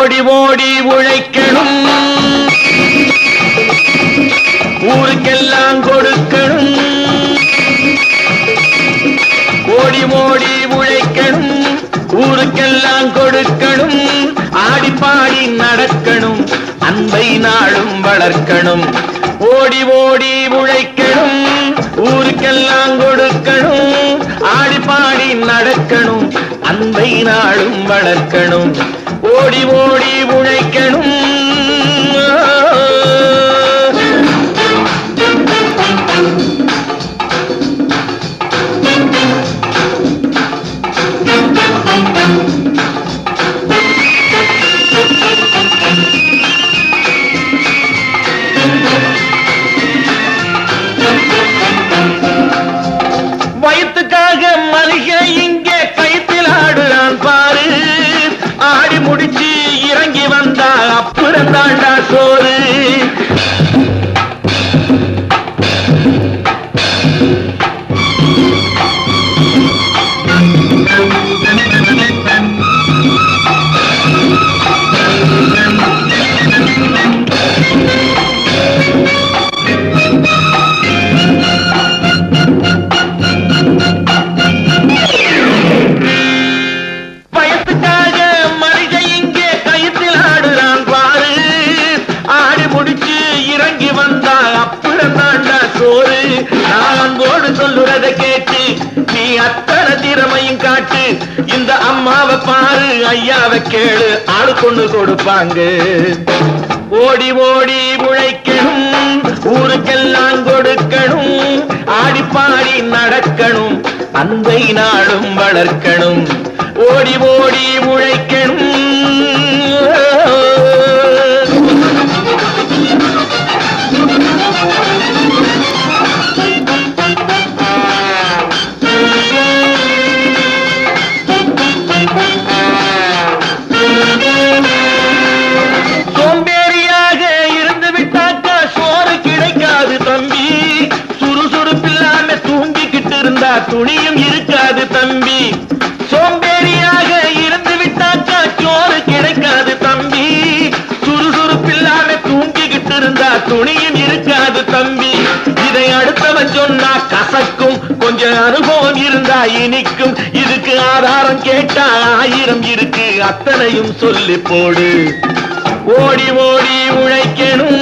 ஓடி ஓடி உழைக்கணும், ஊருக்கெல்லாம் கொடுக்கணும். ஓடி ஓடி உழைக்கணும், ஊருக்கெல்லாம் கொடுக்கணும். ஆடி பாடி நடக்கணும், அன்பை நாளும் வளர்க்கணும். ஓடி ஓடி உழைக்கணும், ஊருக்கெல்லாம் கொடுக்கணும். ஆடி பாடி நடக்கணும், அன்பை நாளும் வளர்க்கணும். ஓடி ஓடி உழைக்கணும். வயிற்றுக்காக மளிகை இங்கே கைத்தில் ஆடுறான் பாரு. ஆடி முடிச்சு இறங்கி வந்தா அப்புறம் தாண்டா சோறு. நான் சொல்லுறதை கேட்டு நீ அத்தனை திறமையும் காட்டு. இந்த அம்மாவை பாரு, ஐயாவை கேளு, ஆளு கொண்டு கொடுப்பாங்க. ஓடி ஓடி உழைக்கணும், ஊருக்கெல்லாம் கொடுக்கணும். ஆடி பாடி நடக்கணும், அன்பை நாளும் வளர்க்கணும். ஓடி ஓடி உழைக்கணும். சோம்பேறியாக இருந்து விட்டாக்கா சோறு கிடைக்காது தம்பி. சுறுசுறுப்பில்லாம தூங்கிக்கிட்டு இருந்தா துணியும் இருக்காது தம்பி. சோம்பேறியாக இருந்து விட்டாக்கா சோறு கிடைக்காது தம்பி. சுறுசுறுப்பில்லாம தூங்கிக்கிட்டு இருந்தா துணியும் இருக்காது தம்பி. இதை அடுத்தவன் சொன்னா கசக்கும், கொஞ்சம் அனுபவம் இருந்தா இனிக்கும். இதுக்கு ஆதாரம் கேட்டா 1000 இருக்கு, அத்தனையும் சொல்லி போடு. ஓடி ஓடி உழைக்கணும்,